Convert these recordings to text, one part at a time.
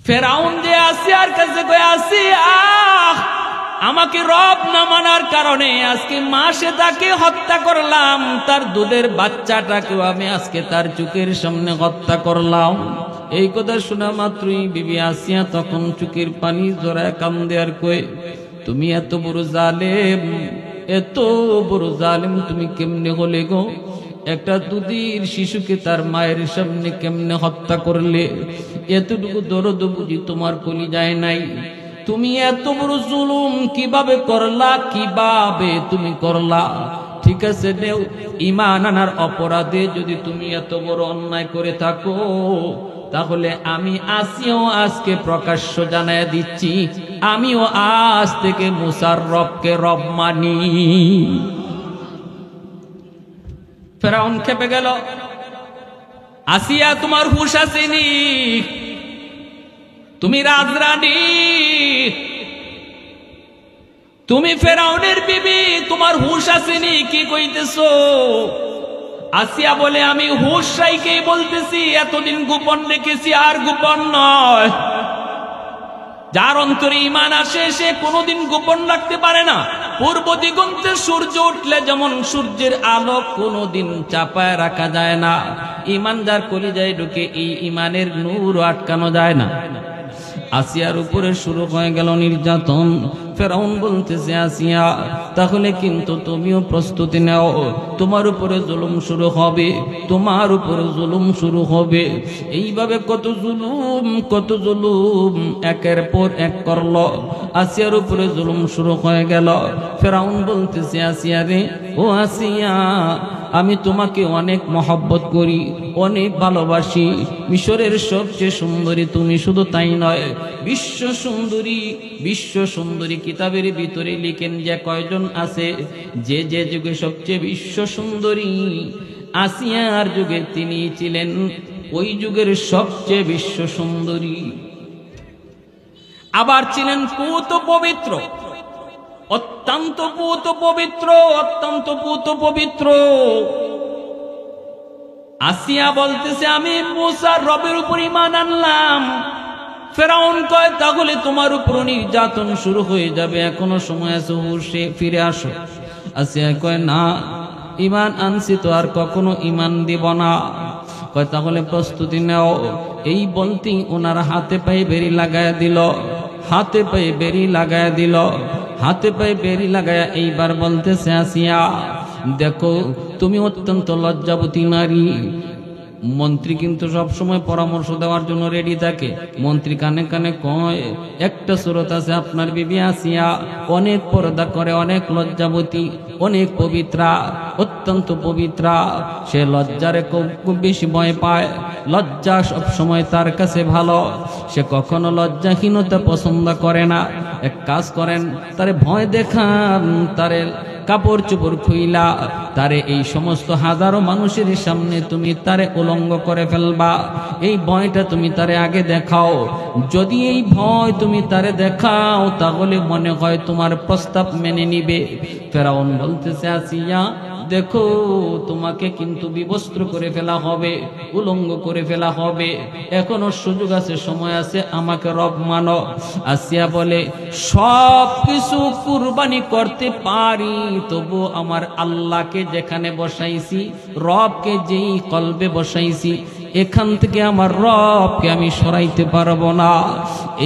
ফেরাউন যে আসিয়ার কাছে কয়ে, আসিয়া আমাকে রব না মানার কারণে আজকে মাসে তাকে হত্যা করলাম, তার দুধের বাচ্চাটাকেও আমি আজকে তার চোখের সামনে হত্যা করলাম। এই কথা শোনা মাত্রই বিবি আসিয়া তখন চোখের পানি জড়ায় কান্দে আর কয়ে, তুমি এত বড় জালেম, এত বড় জালেম তুমি কেমনে হলে গো? একটা দুধের শিশুকে তার মায়ের সামনে কেমনে হত্যা করলে? এতটুকু দরদ বুঝি তোমার কলিজায় নাই? তুমি এত বড় জুলুম কিভাবে করলা? কিভাবে তুমি করলা? ঠিক আছে নেও, ঈমান আনার অপরাধে যদি তুমি এত বড় অন্যায় করে থাকো, তাহলে আমি আসিও আজকে প্রকাশ্য জানায় দিচ্ছি, আমিও আজ থেকে মুসার রবকে রব মানি। ফেরাউন খেপে গেল, আসিয়া তোমার হুঁশ আসেনি? তুমি রাজরানী, তুমি ফেরাউনের বিবি, তোমার হুঁশ আসেনি? কি কইতেছো? আসিয়া বলে, আমি হুঁশ রাইকেই বলতেছি, এতদিন গোপন রেখেছি আর গোপন নয়। যার অন্তরে ঈমান আসে সে কোনোদিন গোপন রাখতে পারে না। পূর্ব দিগন্তে সূর্য উঠলে যেমন সূর্যের আলো কোনোদিন চাপায় রাখা যায় না, ঈমান যার কলিজায় ঢুকে এই ঈমানের নূর আটকানো যায় না। আসিয়ার উপরে শুরু হয়ে গেল নির্যাতন। ফেরাউন বলতেছে, আসিয়া তাহলে কিন্তু তুমিও প্রস্তুতি নাও, তোমার উপরে জুলুম শুরু হবে, তোমার উপরে জুলুম শুরু হবে। এইভাবে কত জুলুম একের পর এক করলো। আসিয়ার উপরে জুলুম শুরু হয়ে গেল। ফেরাউন বলতেছে, আসিয়া রে, ও আসিয়া, আমি তোমাকে অনেক মহব্বত করি, অনেক ভালোবাসি। মিশরের সবচেয়ে সুন্দরী তুমি, শুধু তাই নয়, বিশ্ব সুন্দরী কিতাবের ভিতরে লিখেন যে কয়জন আছে, যে যে যুগে সবচেয়ে বিশ্ব সুন্দরী আসিয়ার যুগে তিনি ছিলেন ওই যুগের সবচেয়ে বিশ্ব সুন্দরী। আবার ছিলেন পুত পবিত্র, অত্যন্ত পুত পবিত্র। আসিয়া বলতেছে, আমি মুসার রবের উপর ঈমান আনলাম। ফেরাউন কয়, তাহলে তোমার উপর নির্যাতন শুরু হয়ে যাবে, এখনো সময় আছে, হুঁশে ফিরে আসো। আসিয়া কয়, না, ঈমান আনছি তো আর কখনো ঈমান দিব না। কয়, তাহলে প্রস্তুতি নাও। এই বলতেই ওনার হাতে পায়ে বেরি লাগায়া দিল, হাতে পায়ে বেরি লাগায়া এইবার বলতেছে, আসিয়া দেখো, তুমি অত্যন্ত লজ্জাবতী নারী। মন্ত্রী কিন্তু সব সময় পরামর্শ দেওয়ার জন্য রেডি থাকে। মন্ত্রী কানে কানে কয়, একটা সুরত আছে, আপনার বিবি আসিয়া অনেক পর্দা করে, অনেক লজ্জাবতী, অনেক পবিত্রা, অত্যন্ত পবিত্রা। সে লজ্জারে খুব বেশি ভয় পায়, লজ্জা সব সময় তার কাছে ভালো, সে কখনো লজ্জাহীনতা পছন্দ করে না। এক কাজ করেন, তারে ভয় দেখান, তারে কাপড় চোপড় খুইলা তারে এই সমস্ত হাজারো মানুষের সামনে তুমি তারে উলঙ্গ করে ফেলবা। এই ভয়টা তুমি তারে আগে দেখাও। যদি এই ভয় তুমি তারে দেখাও, তাহলে মনে হয় তোমার প্রস্তাব মেনে নিবে। ফেরাউন বলতেছে, আসিয়া দেখো, তোমাকে কিন্তু বিবস্ত্র করে ফেলা হবে, উলঙ্গ করে ফেলা হবে, এখনো সুযোগ আছে, সময় আছে, আমাকে রব মানো। আসিয়া বলে, সব কিছু কুরবানি করতে পারি, তবু আমার আল্লাহকে যেখানে বসাইছি, রবকে যেই কলবে বসাইছি, এখান থেকে আমার রবকে আমি সরাইতে পারবো না।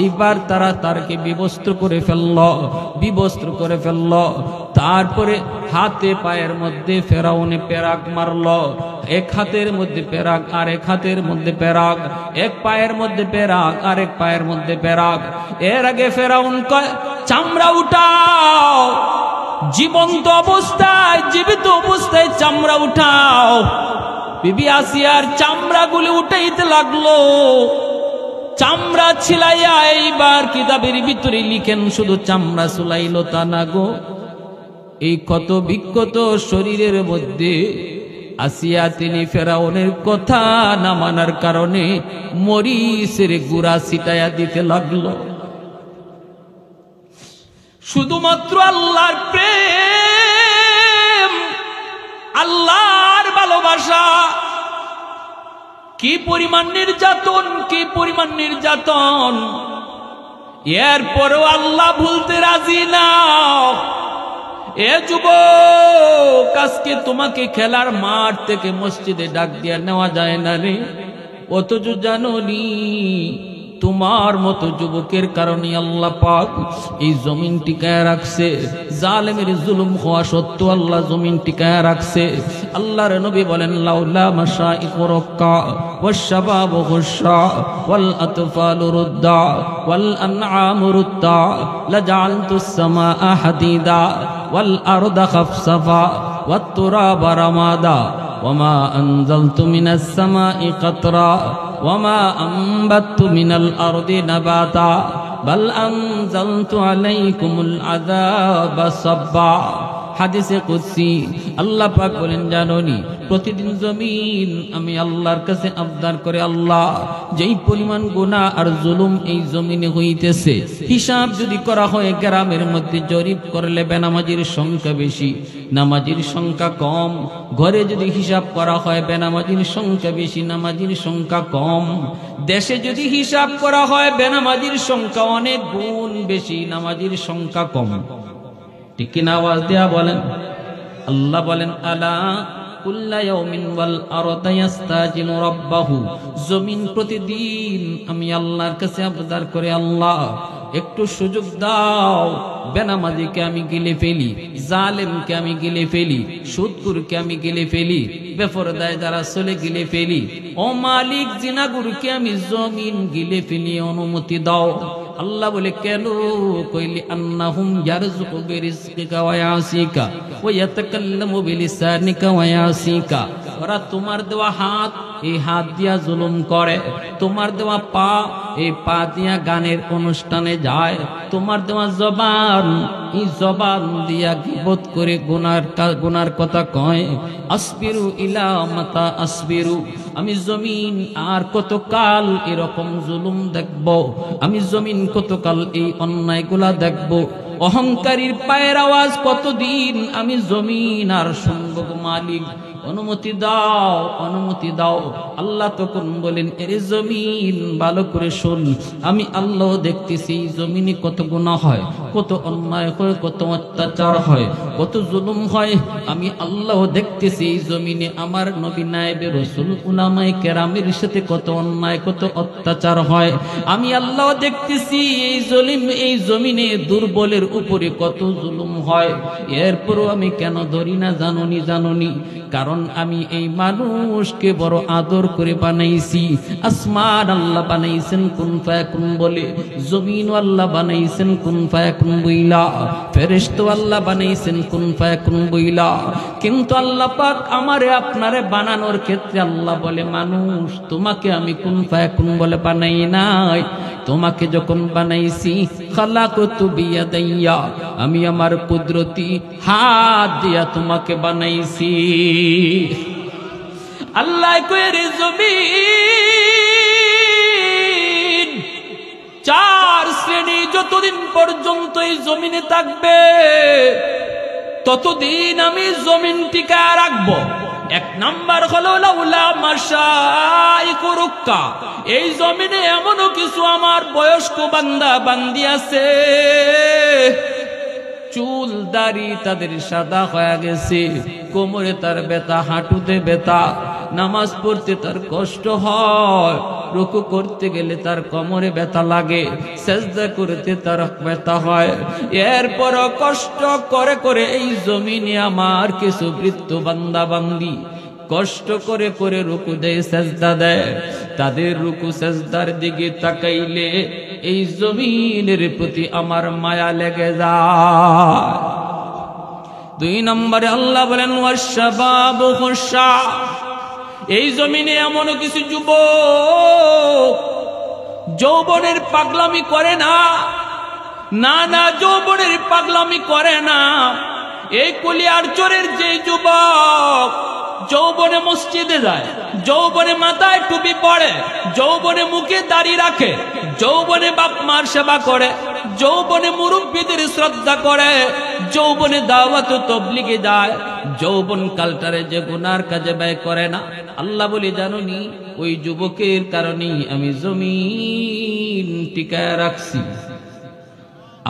এইবার তারা তারকে বিবস্ত্র করে ফেলল। তারপরে হাতে পায়ের মধ্যে ফেরাউনে পেরাক মারল। এক হাতের মধ্যে পেরাক, আর এক হাতের মধ্যে পেরাক, এক পায়ের মধ্যে পেরাক, আর এক পায়ের মধ্যে পেরাক। এর আগে ফেরাউন কয়, চামড়া উঠাও, জীবন্ত অবস্থায়, জীবিত অবস্থায় চামড়া উঠাও। বিবি আসিয়ার চামড়াগুলি উঠাইতে লাগলো। চামড়া ছিলাইয়া, এইবার কিতাবের ভিতরে লিখেন, শুধু চামড়া চুলাইল তা না গো, এই ক্ষত বিক্ষত শরীরের মধ্যে আসিয়া তিনি ফেরাউনের কথা না মানার কারণে মরিচের গুঁড়া ছিটাইয়া দিতে লাগলো। শুধুমাত্র আল্লাহর প্রেম, আল্লাহর ভালোবাসা, কি পরিমাণ নির্যাতন, কি পরিমাণ নির্যাতন। এরপরও আল্লাহ ভুলতে রাজি না। এ যুবক, আজকে তোমাকে খেলার মাঠ থেকে মসজিদে ডাক দিয়া নেওয়া যায় না রে, অথচ জানোনি তোমার মতো যুবকের কারণে আল্লাহ পাক এই জমিন টিকায় রাখছে। জালেমের জুলুম হওয়া সত্ত্বেও আল্লাহ জমিন টিকায় রাখছে। আল্লাহর নবী বলেন, লাউলা মাশাইখু রাক্কা ওয়াশ শাবাবু গুশা ওয়াল আতফালু রুদ্দা ওয়াল আনআমু রুদ্দা লাজাআলতুস সামাআ হাদিদা ওয়াল আরদা খাফসাফা ওয়াত তুরাবা রামাদা ওয়ামা আনজালতু মিনাস সামাই কাতরা وما أنبت من الأرض نباتا بل أنزلت عليكم العذاب صبا। হাদিসে কুদসি আল্লাহ পাক বলেন, জানোনি প্রতিদিন জমিন আমি আল্লাহর কাছে আবদার করে, আল্লাহ যেই পরিমাণ গুনাহ আর জুলুম এই জমিনে হইতেছে, হিসাব যদি করা হয় গ্রামের মধ্যে জরিপ করলে বেনামাজির সংখ্যা বেশি, নামাজির সংখ্যা কম। ঘরে যদি হিসাব করা হয় বেনামাজির সংখ্যা বেশি, নামাজির সংখ্যা কম। দেশে যদি হিসাব করা হয় বেনামাজির সংখ্যা অনেক গুণ বেশি, নামাজির সংখ্যা কম। ঠিক কিনা? আওয়াজ দেয়া বলেন। আল্লাহ বলেন, আলা কুল্লা ইয়াউমিন ওয়াল আরদু ইস্তাজিনু রাব্বাহু। জমিন প্রতিদিন আমি আল্লাহর কাছে আবদার করে, আল্লাহ একটু সুযোগ দাও, বেনামাজিকে আমি গিলে ফেলি, জালেমকে আমি গিলে ফেলি, সুদখোরকে আমি গিলে ফেলি, বেপরদায় যারা চলে গিলে ফেলি, ও মালিক জিনাগুরকে আমি জমিন গিলে ফেলি, অনুমতি দাও। আল্লাহ বলে, কেন? কইলি আন্নাহুম ইয়ারযুকু বিরিজকিকা ওয়া ইয়াসিকা ওয়া ইয়াতাকাল্লামু বিলিসানিকা ওয়া ইয়াসিকা। ওরা তোমার দেওয়া হাত, এই হাত দিয়া জুলুম করে, তোমার দেওয়া পা, এই পা দিয়া গানের অনুষ্ঠানে যায়, তোমার দেওয়া জবান, এই জবান দিয়া গীবত করে গুনার কথা কয়। আসবিরু ইলা মাতা আসবিরু। আমি জমিন আর কতকাল এরকম জুলুম দেখব? আমি জমিন কতকাল এই অন্যায়গুলা দেখব? অহংকারীর পায়ের আওয়াজ কতদিন আমি জমিন আর শুনব? মালিক অনুমতি দাও, অনুমতি দাও। আল্লাহ তখন বলেন, এর জমিন ভালো করে শোন, আমি আল্লাহ দেখতেছি জমিনে কত গুনাহ হয়, কত অন্যায় হয়, কত অত্যাচার হয়, কত জুলুম হয়। আমি আল্লাহ দেখতেছি এই জমিনে আমার নবী নায়েবে রাসূল উলামায়ে কেরামের সাথে কত অন্যায়, কত অত্যাচার হয়। আমি আল্লাহ দেখতেছি এই জমিনে দুর্বলের উপরে কত জুলুম হয়। এরপরও আমি কেন ধরি না জাননি? কারণ আমি এই মানুষকে বড় আদর করে বানাইছি। আসমান আল্লাহ বানাইছেন কুন ফায়াকুন বলে, জমিন আল্লাহ বানাইছেন কুন ফায়াকুন বইলা, ফেরেশতা আল্লাহ বানাইছেন কুন ফায়াকুন বইলা। কিন্তু আল্লাহ পাক আমারে আপনারে বানানোর ক্ষেত্রে আল্লাহ বলে, মানুষ তোমাকে আমি কুন ফায়াকুন বলে বানাই নাই। তোমাকে যখন বানাইছি খালাকতু বিয়াদাইয়া, আমি আমার কুদরতি হাত দিয়া তোমাকে বানাইছি। আল্লাহ কয়ে রে জমিন চার শ্রেণী যতদিন পর্যন্ত এই জমিনে থাকবে ততদিন আমি জমিন টিকায় রাখবো। এক নাম্বার হলো লাউলা মাশাইখু রুক্কা। এই জমিনে এমনও কিছু আমার বয়স্ক বান্দা বান্দি আছে, চুল দাড়ি তাদের সাদা হয়ে গেছে, কোমরে তার ব্যথা, হাঁটুতে ব্যথা, নামাজ পড়তে তার কষ্ট হয়, রুকু করতে গেলে তার কোমরে ব্যথা লাগে, সেজদা করতে তার ব্যথা হয়। এরপর কষ্ট করে করে এই জমিনে আমার কিছু বৃদ্ধ বান্দা বান্দি কষ্ট করে করে রুকু দেয়, সেজদা দেয়। তাদের রুকু সেজদার দিকে তাকাইলে এই জমিনের প্রতি আমার মায়া লেগে যায়। দুই নম্বরে আল্লাহ বলেন, ওয়াশশাবাবু খুশা। এই জমিনে এমন কিছু যুবক যৌবনের পাগলামি করে না, না যৌবনের পাগলামি করে না। এই কুলিয়ার চোরের যে যুবক যৌবনে মসজিদে যায়, যৌবনে মাথায় টুপি পড়ে, যৌবনে মুখে দাড়ি রাখে, যৌবনে বাপ মার সেবা করে, যৌবনে মুরব্বীদের শ্রদ্ধা করে, যৌবনে দাওয়াত তাবলীগে যায়, যৌবন কালটারে যে গুনার কাজে ব্যয় করে না, আল্লাহ বলে জানোনি ওই যুবকের কারণেই আমি জমিন টিকায় রাখছি।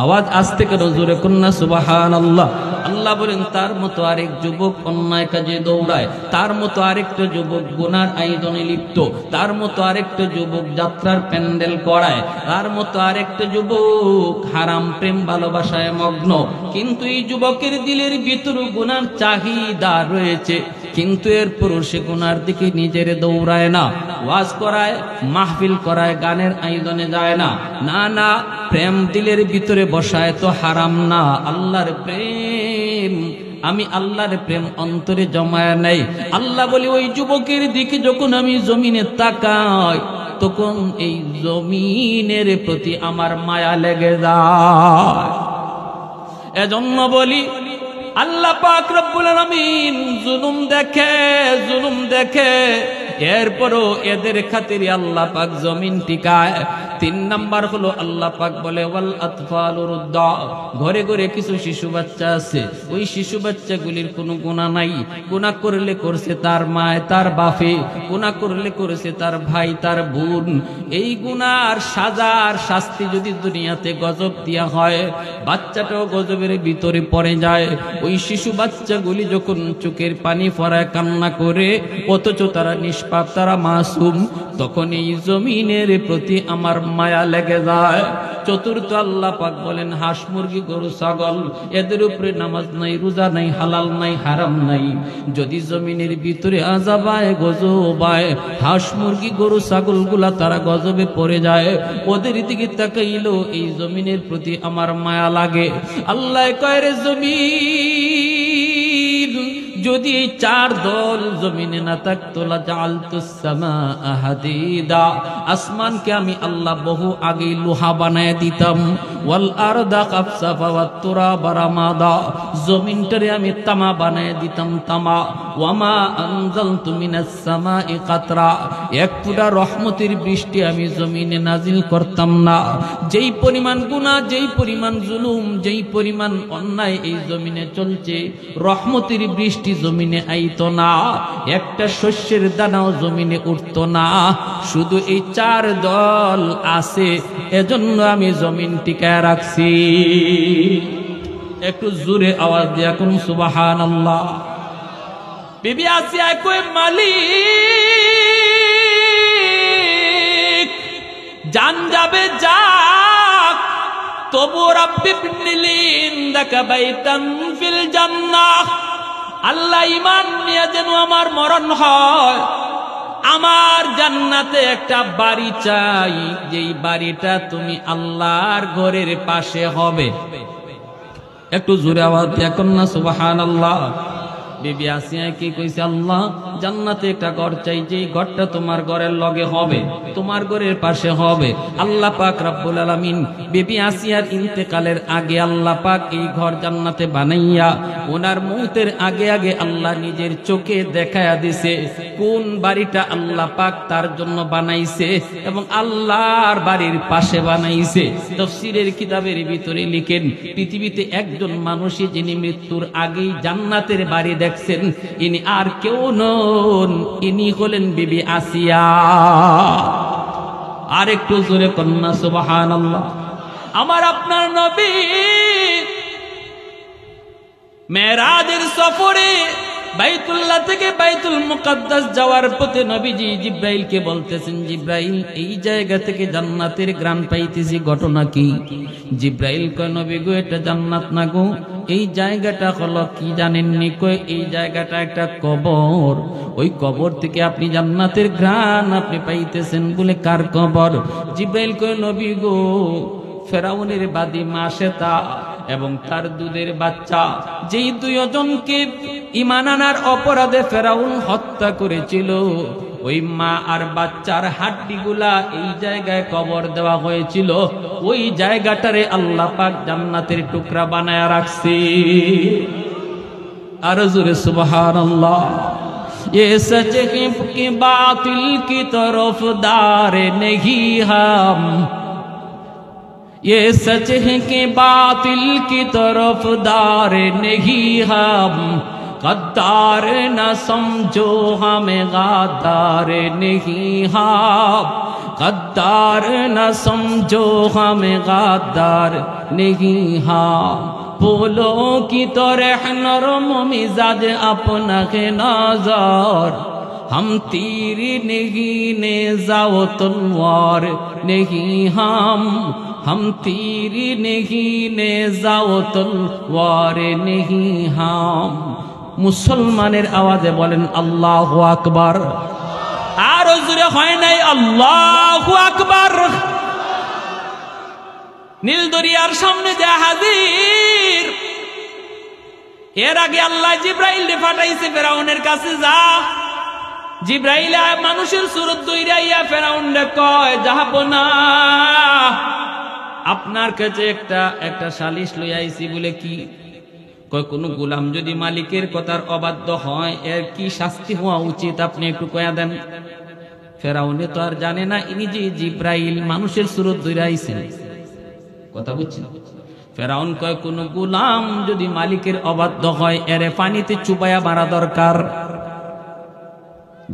আওয়াজ আসতে কেন জোরে কন্যা সুবহানাল্লাহ। আল্লাহ বলেন তার মতো আরেক যুবক অন্যায় কাজে দৌড়ায়, তার মতো আরেকটা যুবক গুনার আয়োজনে লিপ্ত, তার মতো আরেকটা যুবক যাত্রার প্যান্ডেল করায়, তার মতো আরেকটা যুবক হারাম প্রেম ভালোবাসায় মগ্ন। কিন্তু এই যুবকের দিলের ভিতরে গুনার চাহিদা রয়েছে, কিন্তু এরপরও সে গুনার দিকে নিজের দৌড়ায় না, ওয়াজ করায়, মাহফিল করায়, গানের আয়োজনে যায় না। না না, প্রেম দিলের ভিতরে বসায় তো হারাম না, আল্লাহর প্রেম, আমি আল্লাহর প্রেম অন্তরে জমায় নাই। আল্লাহ বলি ওই যুবকের দিকে যখন আমি জমিনে তাকাই, তখন এই জমিনের প্রতি আমার মায়া লেগে যায়। এজন্য বলি আল্লাহ পাক রব্বুল আলামিন জুলুম দেখে, এরপরও এদের খাতিরে আল্লাহ পাক জমিন টিকায়। 3 নাম্বার হলো আল্লাহ পাক বলে ওয়াল আতফালু রুদ্দা, ঘরে ঘরে কিছু শিশু বাচ্চা আছে, ওই শিশু বাচ্চাগুলির কোনো গুনাহ নাই, গুনাহ করলে করছে তার মায় তার বাপে, গুনাহ করলে করেছে তার ভাই তার বোন। এই গুনার সাজার শাস্তি যদি দুনিয়াতে গজব দেয়া হয়, বাচ্চাটাও গজবের ভিতরে পড়ে যায়। ওই শিশু বাচ্চাগুলি যখন চোখের পানি ফরায় কান্না করে, অথচ তারা নিষ্পাপ, তারা মাসুম, তখন এই জমিনের প্রতি আমার মায়া লেগে যায়। চতুর্থ আল্লাহ পাক বলেন হাঁস মুরগি গরু ছাগল, এদের উপরে নামাজ নাই, রোজা নাই, হালাল নাই, হারাম নাই, যদি জমিনের ভিতরে আযাব আয়, গজব আয়, হাঁস মুরগি গরু ছাগল গুলা তারা গজবে পড়ে যায়, ওদের দিকে তাকাইলো এই জমিনের প্রতি আমার মায়া লাগে। আল্লাহ কয় রে জমিন, যদি এই 4 দল জমিনে না থাকতো লাজালতুস সামাআ হাদিদা, আসমানকে আমি আল্লাহ বহু আগে লোহা বানায় দিতাম, ওয়াল আরদা কাফসাফা ওয়াত তুরাবা রামাদা, জমিনটারে আমি তামা বানায় দিতাম তামা, ওয়ামা আনজালতু মিনাস সামাই কাতরা, এক ফোঁটা রহমতের বৃষ্টি আমি জমিনে নাজিল করতাম না। যেই পরিমাণ গুনাহ, যেই পরিমাণ জুলুম, যেই পরিমাণ অন্যায় এই জমিনে চলছে, রহমতের বৃষ্টি জমিনে আইতো না, একটা শস্যের দানাও জমিনে উঠতো না। শুধু এই 4 দল আছে, এজন্য আমি জমিন টিকায় রাখছি। একটু জোরে আওয়াজ দিয়া কোন সুবহানাল্লাহ। বিবি আসিয়া কই মালিক জান যাবে যাক, তবু রাব্বি বিনিলিন দাকা বাইতান ফিল জান্নাহ, আল্লাহ ঈমান নিয়ে যেন আমার মরণ হয়, আমার জান্নাতে একটা বাড়ি চাই, যেই বাড়িটা তুমি আল্লাহর ঘরের পাশে হবে। একটু জোরে আওয়াজ দিয়া কন্যা সুবহানাল্লাহ। বিবি আসিয়া কি কইছে, আল্লাহ জান্নাতে একটা ঘর চাই, যেই ঘরটা তোমার ঘরের লগে হবে, তোমার ঘরের পাশে হবে। আল্লাহ পাক রব্বুল আলামিন বিবি আসিয়ার ইন্তেকালের আগে আল্লাহ পাক এই ঘর জান্নাতে বানাইয়া, ওনার মৌতের আগে আগে আল্লাহ নিজের চোখে দেখায়া দিছে কোন বাড়িটা আল্লাহ পাক তার জন্য বানাইছে এবং আল্লাহর বাড়ির পাশে বানাইছে। তাফসীরের কিতাবের ভিতরে লিখেন, পৃথিবীতে একজন মানুষই যিনি মৃত্যুর আগেই জান্নাতের বাড়ি দেখছেন, ইনি আর কেউ নন, ইনি হলেন বিবি আসিয়া। আর একটু জোরে কন্যা সুবহানাল্লাহ। আমার আপনার নবী মেরাজের সফরে বাইতুল্লাহ থেকে বাইতুল মুকাদ্দাস যাওয়ার পথে নবীজি জিব্রাইলকে বলতেছেন, জিব্রাইল এই জায়গা থেকে জান্নাতের গ্রান পাইতেছি, ঘটনা কি? জিব্রাইল কয়, নবী গো এটা জান্নাত না গো, এই জায়গাটা হলো কি জানেননি? কয় এই জায়গাটা একটা কবর, ওই কবর থেকে আপনি জান্নাতের গ্রান আপনি পাইতেছেন। বলে কার কবর? জিব্রাইল কয়, নবী গো ফেরাউনের বাদী মা শ্বেতা এবং তার দুধের বাচ্চা, যেই 2 জনকে ঈমান আনার অপরাধে ফেরাউন হত্যা করেছিল, ওই মা আর বাচ্চার হাড্ডিগুলা এই জায়গায় কবর দেওয়া হয়েছিল। ওই জায়গাটারে আল্লাহ পাক জান্নাতের টুকরা বানায়া রাখছে। আর জোরে সুবহানাল্লাহ। ये सच है कि बातिल की तरफ दार नहीं हम, ये सच है कि बातिल की तरफदार नहीं हम, गद्दार न समझो हमें गद्दार नहीं हम, गद्दार न समझो हमें गद्दार नहीं हम। फूलों की तरह नरम मिजाज अपना के नजर, हम तीर नहीं नेज़ा तलवार नहीं हम तीर नहीं नेज़ा तलवार नहीं हम। মুসলমানের আওয়াজে বলেন আল্লাহু আকবার। আরো জোরে হয় নাই আল্লাহু আকবার। নীল দরিয়ার সামনে যে হাজির, এর আগে আল্লাহ জিব্রাইল পাঠাইছে ফেরাউনের কাছে, যা জিব্রাইল মানুষের সুরত দইরাইয়া ফেরাউনরে কয়, যাহাবনা আপনার কাছে একটা সালিশ লই আইছি। বলে কি? কয় কোন গোলাম যদি মালিকের কথার অবাধ্য হয় এর কি শাস্তি হওয়া উচিত আপনি একটু কয়া দেন। ফেরাউনে তো আর জানে না ইনি যে জিব্রাইল মানুষের সুরত দইরাইছেন। কথা বুঝছেন? ফেরাউন কয় কোন গোলাম যদি মালিকের অবাধ্য হয় এর পানিতে চুবাইয়া মারা দরকার।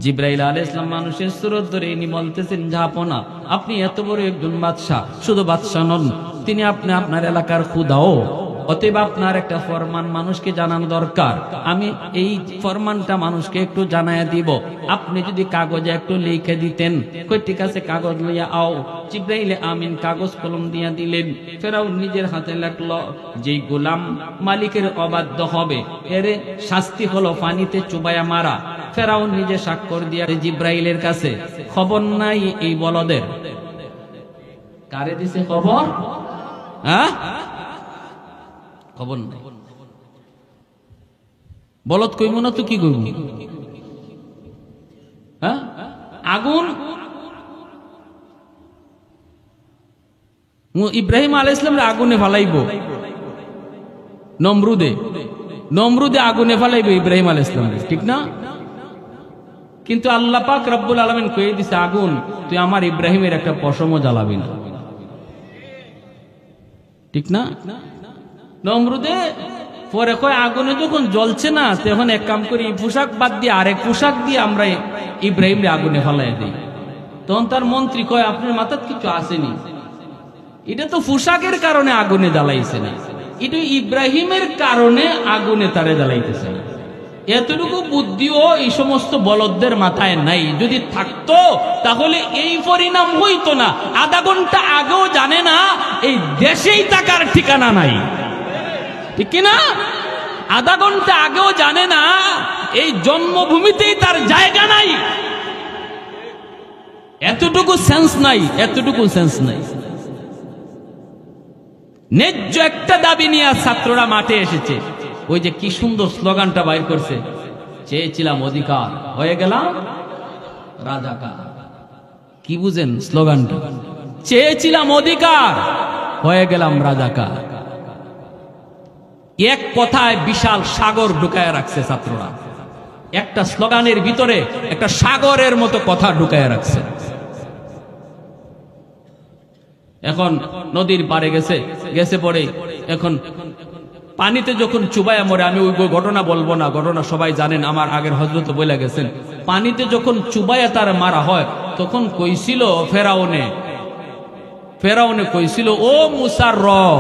জিব্রাইল আলাইহিস সালাম মানুষের সুরত ধরে ইনি বলতেছেন, জাহাপনা আপনি এত বড় একজন বাদশা, শুধু বাদশা নন, তিনি আপনি আপনার এলাকার খুদাও, অতএব আপনার একটা ফরমান মানুষকে জানানো দরকার। আমি এই ফরমানটা মানুষকে একটু জানায়া দিব, আপনি যদি কাগজে একটু লিখে দিতেন। কই ঠিক আছে, কাগজ লইয়া আও। জিব্রাইল আমিন কাগজ কলম দিয়া দিলেন। ফেরাউন নিজের হাতে লিখলো, যেই গোলাম মালিকের অবাধ্য হবে এর শাস্তি হলো পানিতে চুবাইয়া মারা। ফেরাউন নিজে স্বাক্ষর দিয়া জিব্রাইলের কাছে। খবর নাই এই বলদের। কারে দিছে খবর? হ্যাঁ, খবর নাই। বলদ কইব না তো কি কইব? হ্যাঁ, আগুন। ইব্রাহিম আলাইহিস সালাম আগুনে ফালাইব, নমরুদে আগুনে ফালাইব ইব্রাহিম আলাইহিস সালাম, ঠিক না? কিন্তু আল্লাহ পাক রব্বুল আলামিন কয়ে দিছে, আগুন তুই আমার ইব্রাহিমের একটা পশমও জ্বালাবি না, ঠিক না? নমরুদে পরে কয় আগুনে যখন জ্বলছে না তখন এক কাম করি, পোশাক বাদ দিয়ে আরেক পোশাক দিয়ে আমরা ইব্রাহিমরে আগুনে ফালাই দিই। তখন তার মন্ত্রী কয়, আপনার মাথার কিছু আসেনি, এটা তো পোশাকের কারণে আগুনে জ্বালাইছে না, এটা ইব্রাহিমের কারণে আগুনে তারে জ্বালাইতেছে না। এতটুকু বুদ্ধিও এই সমস্ত বলদদের মাথায় নাই। যদি থাকতো তাহলে এই পরিণাম হইতো না। আধা ঘন্টা আগেও জানে না এই দেশেই থাকার ঠিকানা নাই, ঠিক কিনা? আধা ঘন্টা আগেও জানে না এই জন্মভূমিতেই তার জায়গা নাই। এতটুকু সেন্স নাই, এতটুকু সেন্স নাই। ন্যায্য একটা দাবি নিয়ে ছাত্ররা মাঠে এসেছে। ওই যে কি সুন্দর স্লোগানটা বাইর করছে, চেয়েছিলাম অধিকার, হয়ে গেলাম রাজাকার। কি বুঝেন স্লোগানটা? চেয়েছিলাম অধিকার, হয়ে গেলাম রাজাকার। এক কথায় বিশাল সাগর ঢুকায় রাখছে ছাত্ররা। একটা স্লোগানের ভিতরে একটা সাগরের মতো কথা ঢুকায় রাখছে। এখন নদীর পাড়ে গেছে পরে এখন পানিতে যখন চুবায়া মরে, আমি ওই ঘটনা বলবো না, ঘটনা সবাই জানেন, আমার আগের হযরত বলে গেছেন। পানিতে যখন চুবায়া তার মারা হয় তখন কইছিল ফেরাউনে কইছিল, ও মুসার রব,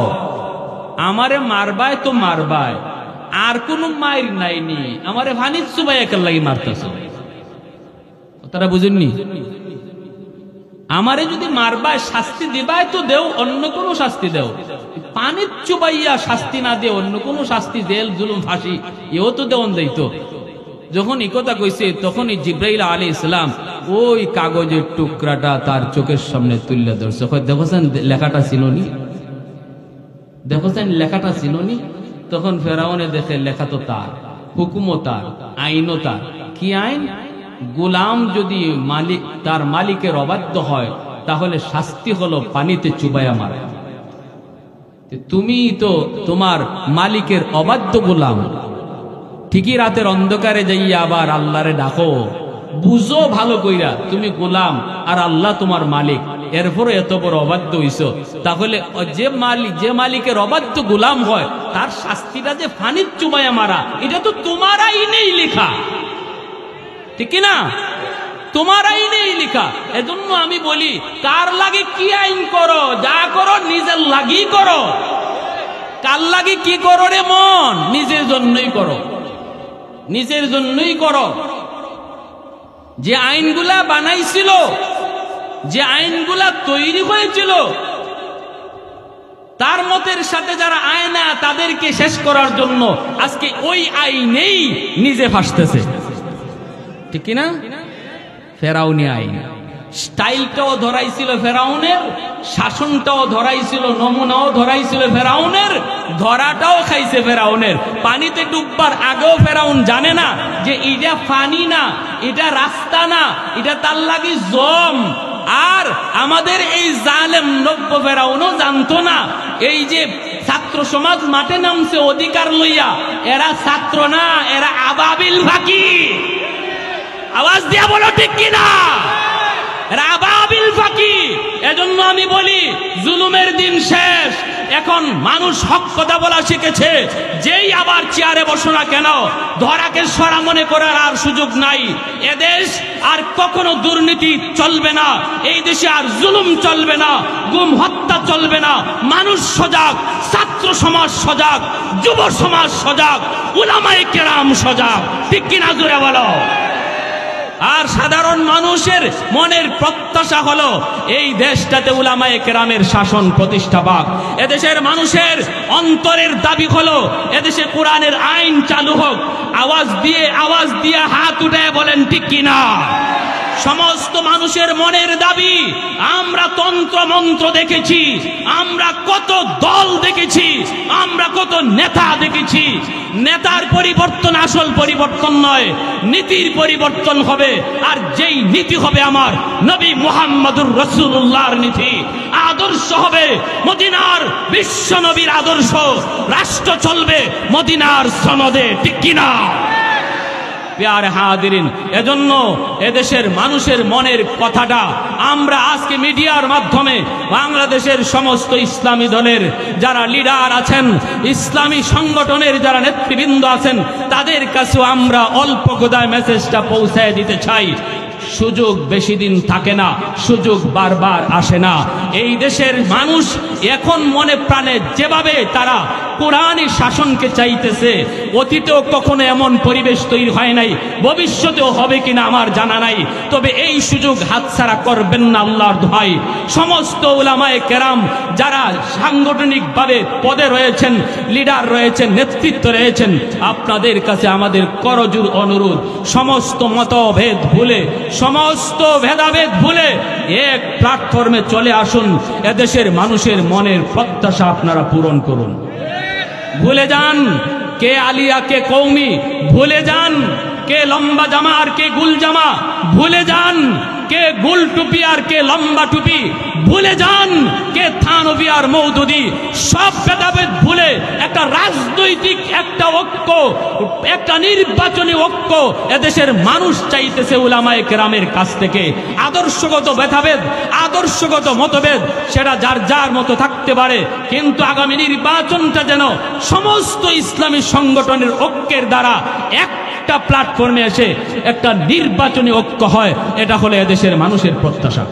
আমারে মারবায় তো মারবায়, আর কোন মায়ের নাইনি, আমারে পানির চুবাইয়া কেন লাগি মারতেছ? তারা বুঝেননি? আমারে যদি মারবায় শাস্তি দিবায় তো দেও, অন্য কোন শাস্তি দেও, পানির চুবাইয়া শাস্তি না দিয়ে অন্য কোন শাস্তি, জেল জুলুম ফাঁসি এও তো দেওয়ান দিত। যখন এই কথা কইছে তখন এই জিব্রাইল আলাইহিস সালাম ওই কাগজের টুকরাটা তার চোখের সামনে তুলে ধরছে। দেখছেন লেখাটা চিনোনি, দেখছেন লেখাটা চিনোনি? তখন ফেরাউনে দেখে লেখা তো তার, হুকুমও তার, আইনও তার। কি আইন? গোলাম যদি তার মালিকের অবাধ্য হয় তাহলে শাস্তি হলো পানিতে চুবাইয়া মারা। তুমি তো তোমার মালিকের অবাধ্য গোলাম, ঠিকই রাতের অন্ধকারে যাইয়া আবার আল্লাহরে ডাকো, বুঝো ভালো কইরা তুমি গোলাম আর আল্লাহ তোমার মালিক, এরপরে এত বড় অবাধ্য হইছ, তাহলে যে মালিকের অবাধ্য গোলাম হয় তার শাস্তিটা যে ফানির চুবাইয়া মারা, এটা তো তোমার আইনেই লেখা, ঠিক না? তোমার আইনেই লেখা। এজন্য আমি বলি, কার লাগে কি আইন করো, যা করো নিজের লাগি করো। কার লাগে কি করো রে মন? নিজের জন্যই করো, নিজের জন্যই করো। যে আইনগুলা বানাইছিল, যে আইনগুলা তৈরি হয়েছিল, তার মতের সাথে যারা আয়না, তাদেরকে শেষ করার জন্য আজকে ওই আইনেই নিজে ফাঁসতেছে, ঠিক না? ফেরাউনি আইন, স্টাইলটাও ধরাইছিল ফেরাউনের, শাসনটাও ধরাইছিল, নমুনাও ধরাইছিল ফেরাউনের, ধরাটাও খাইছে ফেরাউনের। পানিতে ডুববার আগেও ফেরাউন জানে না যে এটা পানি না, এটা রাস্তা না, এটা তার লাগি জম। আর আমাদের এই জালেম নব্য ফেরাউনও জানতো না এই যে ছাত্র সমাজ মাঠে নামছে অধিকার লইয়া, এরা ছাত্র না, এরা আবাবিল ফাঁকি। আওয়াজ দিয়া বলো ঠিক কিনা? আবাবিল ফাঁকি। এজন্য আমি বলি, জুলুমের দিন শেষ। এখন মানুষ হক কথা বলা শিখেছে। যেই আবার চেয়ারে বসো না কেন, ধরাকে সরা মনে করার আর সুযোগ নাই। এদেশ আর কখনো দুর্নীতি চলবে না, এই দেশে আর জুলুম চলবে না, গুম হত্যা চলবে না। মানুষ সজাগ, ছাত্র সমাজ সজাগ, যুব সমাজ সজাগ, উলামায়ে কেরাম সজাগ, ঠিক কিনা জোরে বলো। আর সাধারণ মানুষের মনের প্রত্যাশা হলো এই দেশটাতে উলামায়ে কেরামের শাসন প্রতিষ্ঠা পাক। এদেশের মানুষের অন্তরের দাবি হলো এদেশে কোরআনের আইন চালু হোক। আওয়াজ দিয়ে হাত উঠায় বলেন ঠিক কিনা? সমস্ত মানুষের মনের দাবি। আমরা তন্ত্র মন্ত্র দেখেছি, আমরা কত দল দেখেছি, আমরা কত নেতা দেখেছি। নেতার পরিবর্তন আসল পরিবর্তন নয়, নীতির পরিবর্তন হবে। আর যেই নীতি হবে আমার নবী মুহাম্মদুর রাসূলুল্লাহর নীতি, আদর্শ হবে মদিনার বিশ্ব নবীর আদর্শ। রাষ্ট্র চলবে মদিনার সনদে, ঠিক কিনা? প্যারে হাজিরিন, এজন্য এদেশের মানুষের মনের কথাটা আমরা আজকে মিডিয়ার মাধ্যমে বাংলাদেশের সমস্ত ইসলামী দলের যারা লিডার আছেন, ইসলামী সংগঠনের যারা নেতৃবৃন্দ আছেন, তাদের কাছেও আমরা অল্প কথায় মেসেজটা পৌঁছায় দিতে চাই। সুযোগ বেশি দিন থাকে না, সুযোগ বারবার আসে না। এই দেশের মানুষ এখন মনে প্রাণে যেভাবে তারা কোরআনী শাসনকে চাইতেছে, অতীতেও কখনো এমন পরিবেশ তৈরি হয় নাই, ভবিষ্যতেও হবে কিনা আমার জানা নাই। তবে এই সুযোগ হাতছাড়া করবেন না আল্লাহর দোহাই। সমস্ত উলামায়ে কেরাম যারা সাংগঠনিকভাবে পদে রয়েছেন, লিডার রয়েছেন, নেতৃত্ব রয়েছেন, আপনাদের কাছে আমাদের করজোড় অনুরোধ, সমস্ত মতভেদ ভুলে, সমস্ত ভেদাভেদ ভুলে এক প্ল্যাটফর্মে চলে আসুন। এদেশের মানুষের মনের প্রত্যাশা আপনারা পূরণ করুন। ভুলে যান কে আলিয়া কে কৌমি, ভুলে যান কে লম্বা জামা আর কে গুল জামা, ভুলে যান কে গুল টুপি আর কে লম্বা টুপি, ভুলে যান কে থানবী আর মওদুদি। সব ভেদাভেদ ভুলে একটা রাজনৈতিক একটা ঐক্য, একটা নির্বাচনী ঐক্য এদেশের মানুষ চাইতেছে উলামায়ে কেরামের কাছ থেকে। আদর্শগত ভেদাভেদ, আদর্শগত মতভেদ সেটা যার যার মতো থাকতে পারে, কিন্তু আগামী নির্বাচনটা যেন সমস্ত ইসলামী সংগঠনের ঐক্যের দ্বারা একটা প্ল্যাটফর্মে এসে একটা নির্বাচনী ঐক্য হয়। এটা হলো এদেশের মানুষের প্রত্যাশা।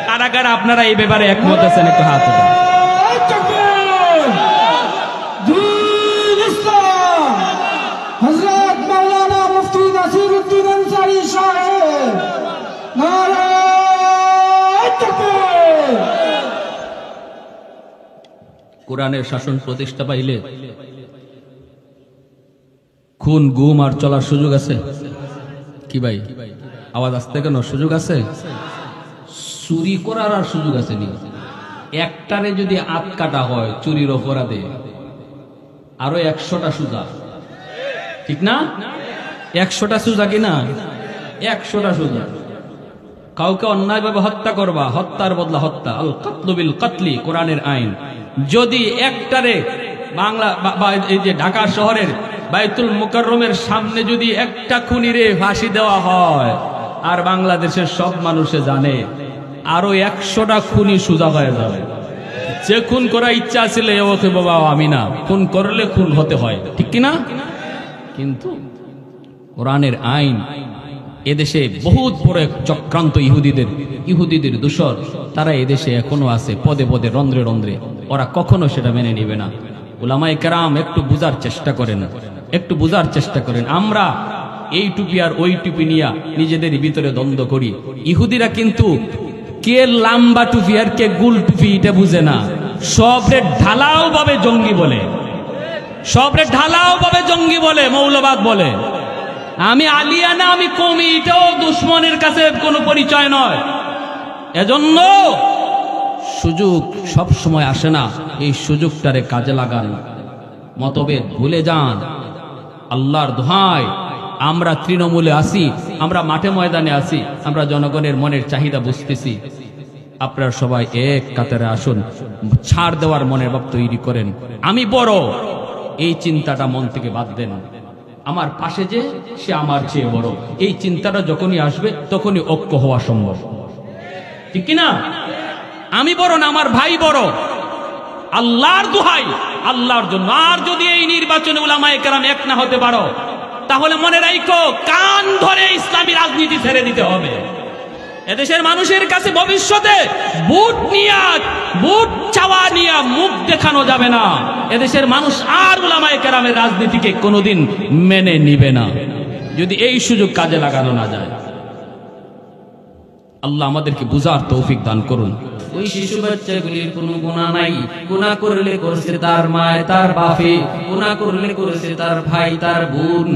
কারা কারা আপনারা এই ব্যাপারে একমত আছেন? একটু হাত উঠান। হযরত মাওলানা মুফতি নাসিরউদ্দিন আনসারী সাহেব, নারায়ে তাকবীর। কোরআনের শাসন প্রতিষ্ঠা পাইলে খুন গুম আর চলার সুযোগ আছে কি ভাই? আওয়াজ আসতে কেন? সুযোগ আছে। চুরি করার আর সুযোগ আছে নি? একটারে যদি আত কাটা হয় চুরির অপরাধে, আরো 100টা সুজা, ঠিক না? 100টা সুজা কিনা? 100টা সুজা। কাউকে অন্যায়ভাবে হত্যা করবা, হত্যার বদলা হত্যা, আল কাতলু বিল কাতলি, কোরআনের আইন। যদি একটারে বাংলা বা এই যে ঢাকা শহরের বাইতুল মুকাররমের সামনে যদি একটা খুনিরে ফাঁসি দেওয়া হয়, আর বাংলাদেশের সব মানুষে জানে আরো 100টা খুনি সোজা হয়ে যাবে। যে খুন করার ইচ্ছা ছিল ওকে বাবা আমি না, খুন করলে খুন হতে হয়, ঠিক কিনা? কিন্তু কোরআনের আইন এদেশে বহুত বড় এক চক্রান্ত, ইহুদিদের দোসর, তারা এদেশে এখনো আছে পদে পদে, রন্ধ্রে রন্ধ্রে। ওরা কখনো সেটা মেনে নিবে না। উলামায়ে কেরাম একটু বুঝার চেষ্টা করেন, একটু বুঝার চেষ্টা করেন। আমরা এই টুপি আর ওই টুপি নিয়ে নিজেদের ভিতরে দ্বন্দ্ব করি। ইহুদিরা কিন্তু কে লাম্বা টুপি আর কে গুল টুপি এটা বুঝে না। সবরে ঢালাও ভাবে জঙ্গি বলে, সবরে ঢালাও ভাবে জঙ্গি বলে, মৌলবাদ বলে। আমি আলিয়া না, আমি কমি, এটাও দুশ্মনের কাছে কোনো পরিচয় নয়। এজন্য সুযোগ সব সময় আসে না, এই সুযোগটারে কাজে লাগান, মতভেদ ভুলে যান। আল্লাহর দোহাই, আমরা তৃণমূলে আসি, আমরা মাঠে ময়দানে আসি, আমরা জনগণের মনের চাহিদা বুঝতেছি। আপনারা সবাই এক কাতারে আসুন, ছাড় দেওয়ার মনের ভাব তৈরি করেন। আমি বড়, এই চিন্তাটা মন থেকে বাদ দেন। আমার পাশে যে সে আমার চেয়ে বড়, এই চিন্তাটা যখনই আসবে তখনই ঐক্য হওয়া সম্ভব, ঠিক কিনা? আমি বড় না, আমার ভাই বড়। আল্লাহর দোহাই, আল্লাহর জন্য। আর যদি এই নির্বাচনে উলামায়ে কেরাম এক না হতে পারো, তাহলে মনে রাখো কান ধরে ইসলামী রাজনীতি ছেড়ে দিতে হবে। এদেশের মানুষের কাছে ভবিষ্যতে বুট চাওয়া নিয়ে মুখ দেখানো যাবে না। এদেশের মানুষ আর উলামায়ে কেরামের রাজনীতিকে কোনোদিন মেনে নিবে না, যদি এই সুযোগ কাজে লাগানো না যায়। আল্লাহ আমাদেরকে বুঝার তৌফিক দান করুন। ওই শিশু বাচ্চাগুলির কোনো গুনাহ নাই। গুনাহ করলে করেছে তার মা, তার বাপে, গুনাহ করলে করেছে তার ভাই, তার বোন।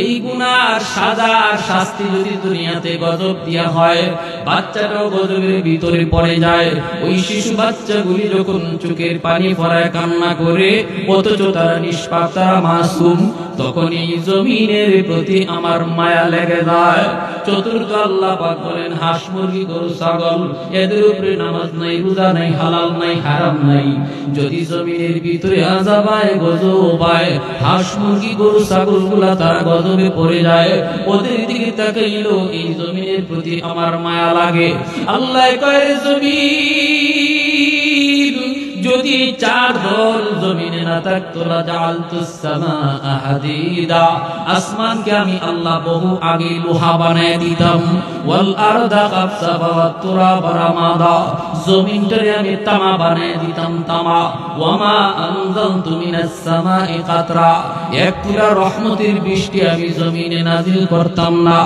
এই গুনার সাজা আর শাস্তি যদি দুনিয়াতে গজব দেয়া হয়, বাচ্চাটাও গজবের ভিতরে পড়ে যায়। ওই শিশু বাচ্চাগুলি যখন চোখের পানি পড়ায় কান্না করে, অথচ তারা নিষ্পাপ, তারা মাসুম, তখন এই জমিনের প্রতি আমার মায়া লেগে যায়। চতুর্থ আল্লাহ পাক বলেন, হাঁস, মুরগি, গরু, ছাগল, এদের উপরে নামাজ নাই, রোজা নাই, হালাল নাই, হারাম নাই। যদি জমিনের ভিতরে আযাব আয়, গজব আয়, হাঁস, মুরগি, গরু, ছাগল গুলা তারা গজবে পড়ে যায়। ওদের দিকে তাকাইলো এই জমিনের প্রতি আমার মায়া লাগে। আল্লাহ কয়, জমিন যদি চার দল জমিনে না থাকতো, লাজাআলতুস সামাআ হাদিদা, আসমানকে আমি আল্লাহ বহু আগে লোহা বানায় দিতাম। ওয়াল আরদা কাবসাবা ওয়াত তুরাবা রামাদা, জমিনটারে আমি তামা বানায় দিতাম, তামা। ওয়ামা আনজালতু মিনাস সামাই কাতরা, এক পুরা রহমতের বৃষ্টি আমি জমিনে নাজিল করতাম না।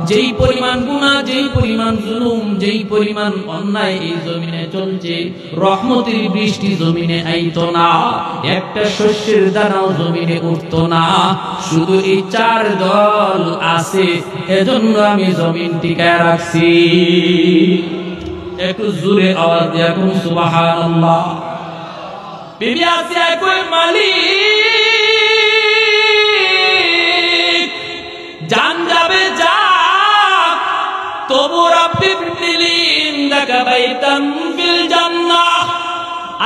যেই পরিমাণ গুনাহ, যেই পরিমাণ জুলুম, যেই পরিমাণ অন্যায় এই জমিনে চলছে, রহমতের বৃষ্টি জমিনে আইতো না, একটা শস্যের দানাও জমিনে উঠতো না। শুধু এই চার দল আছে, এজন্য আমি জমিন টিকায় রাখছি। একটু জোরে আওয়াজ দিয়ে এখন সুবহানাল্লাহ। বিবি আসিয়া কই, মালিক জান যাবে যাক, তবু রাব্বি ইবনিলি ইনদাকা বাইতান ফিল জান্নাহ।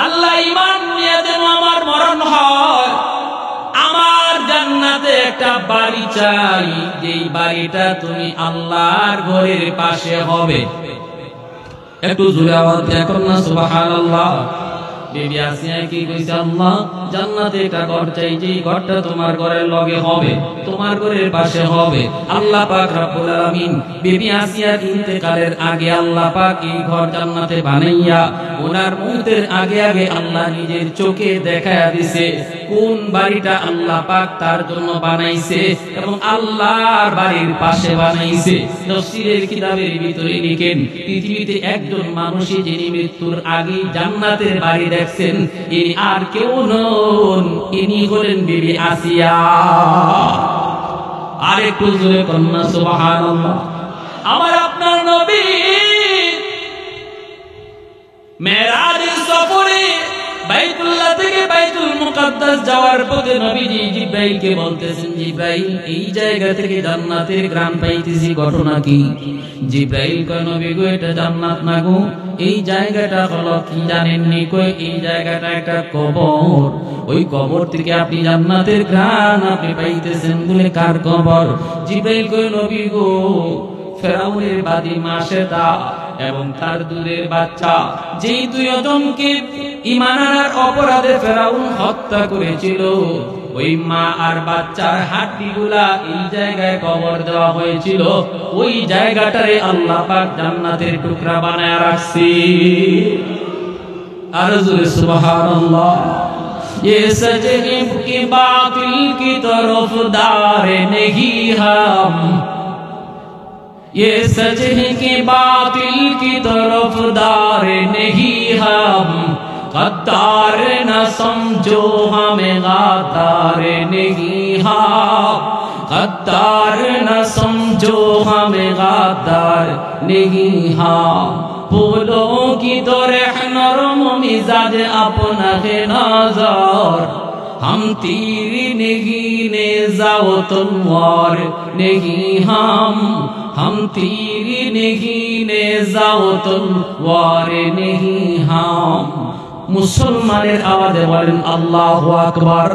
আল্লাহ, ঈমান নিয়ে যেন আমার মরণ হয়, আমার জান্নাতে একটা বাড়ি চাই, যেই বাড়িটা তুমি আল্লাহর ঘরের পাশে হবে। একটু জোরে আওয়াজ দিয়ে এখন না সুবহানাল্লাহ। বিবি আসিয়া কি কইছে, আল্লাহ জান্নাতে একটা ঘর চাই, যেই ঘরটা তোমার ঘরের লগে হবে, তোমার ঘরের পাশে হবে। আল্লাহ পাক রব্বুল আলামিন বিবি আসিয়ার ইন্তেকালের আগে আল্লাহ পাক এই ঘর জান্নাতে বানাইয়া ওনার মউতের আগে আগে আল্লাহ নিজের চোখে দেখায়া দিছে কোন বাড়িটা আল্লাহ পাক তার জন্য বানাইছে এবং আল্লাহর বাড়ির পাশে বানাইছে। তাফসীরের কিতাবের ভিতরে লিখেন, পৃথিবীতে একজন মানুষই যিনি মৃত্যুর আগে জান্নাতের বাড়ি দেখছেন, ইনি আর কেউ নন, ইনি হলেন বিবি আসিয়া। আর একটু জোরে কন্যা সুবহানাল্লাহ। আমার আপনার নবী মেরাজের সফরে বাইতুল্লাহ থেকে বাইতুল মুকাদ্দাস যাওয়ার পথে নবীজি জিবরাইলকে বলতেছেন, জিবরাইল এই জায়গা থেকে জান্নাতের গ্রাম পাইতেছি, ঘটনা কি? জিবরাইল কয়, নবী গো এটা জান্নাত না গো, এই জায়গাটা হলো কি জানেননি? কই এই জায়গাটা একটা কবর, ওই কবর থেকে আপনি জান্নাতের গ্রাম আপনি পাইতেছেন। বলে কার কবর? জিবরাইল কয়, নবী গো ফেরাউনের বাদী মাসেদা, এবং তার দুধের বাচ্চা, যেই দুইজনকে ঈমান আনার অপরাধে ফেরাউন হত্যা করেছিল, ওই মা আর বাচ্চার হাড্ডিগুলা এই জায়গায় কবর দেওয়া হয়েছিল। ওই জায়গাটারে আল্লাহ পাক জান্নাতের টুকরা বানায় রাখছি। আর জোরে সুবহানাল্লাহ। ये सजनिब की बातिल की तरफदार नहीं हम, ये सजनिब की बातिल की तरफदार नहीं हम, गद्दार न समझो हमें गद्दार नहीं हम, गद्दार न समझो हमें गद्दार नहीं हम। फूलों की तरह नरम मिजाज अपना है नजर, हम तीर नहीं नेज़ाओ तलवार नहीं हम तीर नहीं नेज़ाओ तलवार नहीं हम। मुसलमाনের আওয়াজে বলেন আল্লাহু আকবার।